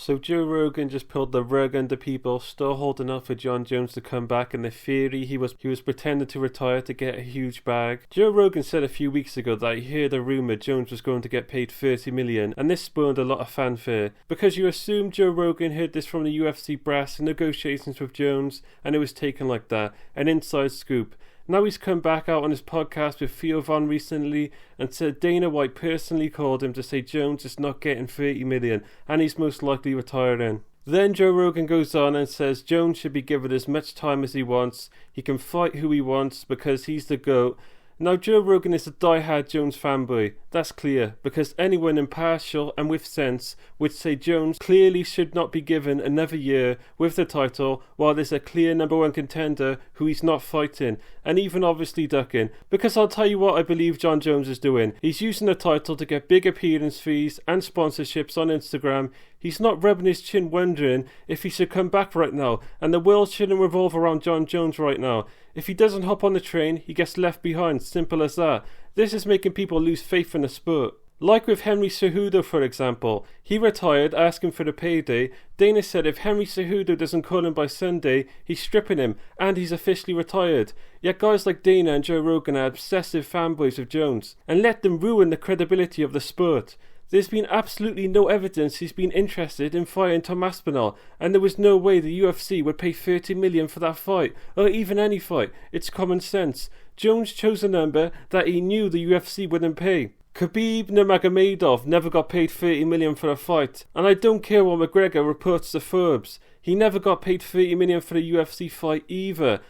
So Joe Rogan just pulled the rug under people, still holding out for Jon Jones to come back, and the theory he was pretending to retire to get a huge bag. Joe Rogan said a few weeks ago that he heard a rumour Jones was going to get paid 30 million, and this spawned a lot of fanfare, because you assume Joe Rogan heard this from the UFC brass in negotiations with Jones, and it was taken like that, an inside scoop. Now he's come back out on his podcast with Theo Von recently and said Dana White personally called him to say Jones is not getting 30 million and he's most likely retiring. Then Joe Rogan goes on and says Jones should be given as much time as he wants. He can fight who he wants because he's the GOAT. Now Joe Rogan is a die-hard Jones fanboy, that's clear, because anyone impartial and with sense would say Jones clearly should not be given another year with the title while there's a clear number one contender who he's not fighting, and even obviously ducking, because I'll tell you what I believe Jon Jones is doing. He's using the title to get big appearance fees and sponsorships on Instagram. He's not rubbing his chin wondering if he should come back right now, and the world shouldn't revolve around Jon Jones right now. If he doesn't hop on the train, he gets left behind, simple as that. This is making people lose faith in the sport. Like with Henry Cejudo, for example. He retired asking for the payday. Dana said if Henry Cejudo doesn't call him by Sunday, he's stripping him, and he's officially retired. Yet guys like Dana and Joe Rogan are obsessive fanboys of Jones, and let them ruin the credibility of the sport. There's been absolutely no evidence he's been interested in fighting Tom Aspinall, and there was no way the UFC would pay 30 million for that fight, or even any fight. It's common sense. Jones chose a number that he knew the UFC wouldn't pay. Khabib Nurmagomedov never got paid 30 million for a fight, and I don't care what McGregor reports to Forbes. He never got paid 30 million for a UFC fight either.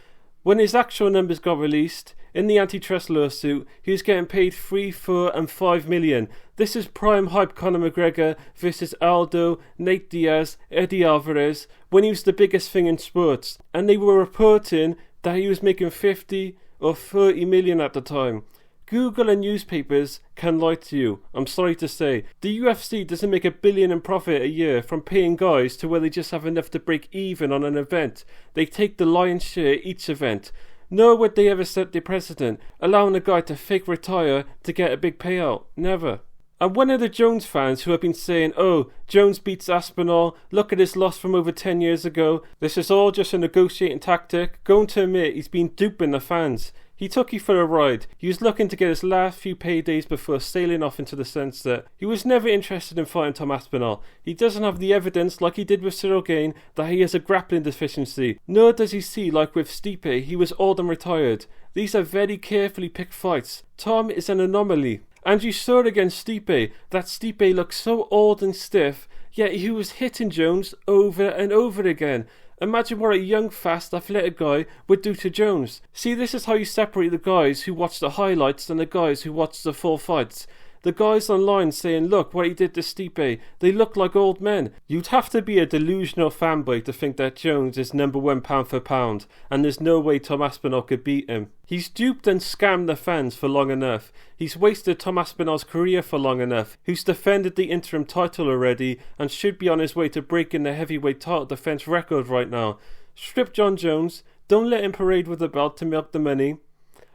When his actual numbers got released, in the antitrust lawsuit, he was getting paid 3, 4 and 5 million. This is prime hype Conor McGregor versus Aldo, Nate Diaz, Eddie Alvarez, when he was the biggest thing in sports. And they were reporting that he was making 50 or 30 million at the time. Google and newspapers can lie to you, I'm sorry to say. The UFC doesn't make $1 billion in profit a year from paying guys to where they just have enough to break even on an event. They take the lion's share each event. Nor would they ever set the precedent, allowing a guy to fake retire to get a big payout. Never. And one of the Jones fans who have been saying, oh, Jones beats Aspinall, look at his loss from over 10 years ago, this is all just a negotiating tactic, going to admit he's been duping the fans. He took you for a ride. He was looking to get his last few paydays before sailing off into the sunset. He was never interested in fighting Tom Aspinall. He doesn't have the evidence, like he did with Cyril Gane, that he has a grappling deficiency. Nor does he see, like with Stipe, he was old and retired. These are very carefully picked fights. Tom is an anomaly. And you saw it against Stipe, that Stipe looked so old and stiff, yet he was hitting Jones over and over again. Imagine what a young, fast, athletic guy would do to Jones. See, this is how you separate the guys who watch the highlights and the guys who watch the full fights. The guys online saying, look what he did to Stipe, they look like old men. You'd have to be a delusional fanboy to think that Jones is number one pound for pound, and there's no way Tom Aspinall could beat him. He's duped and scammed the fans for long enough. He's wasted Tom Aspinall's career for long enough, who's defended the interim title already, and should be on his way to breaking the heavyweight title defense record right now. Strip Jon Jones, don't let him parade with the belt to milk the money.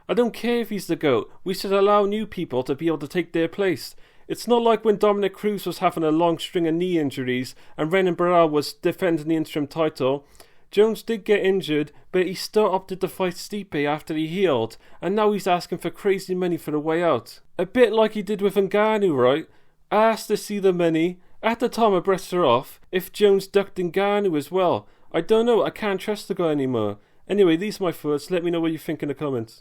I don't care if he's the GOAT, we should allow new people to be able to take their place. It's not like when Dominic Cruz was having a long string of knee injuries and Renan Barão was defending the interim title. Jones did get injured, but he still opted to fight Stipe after he healed, and now he's asking for crazy money for the way out. A bit like he did with Ngannou, right? Asked to see the money. At the time I brushed her off, if Jones ducked Ngannou as well. I don't know, I can't trust the guy anymore. Anyway, these are my thoughts, let me know what you think in the comments.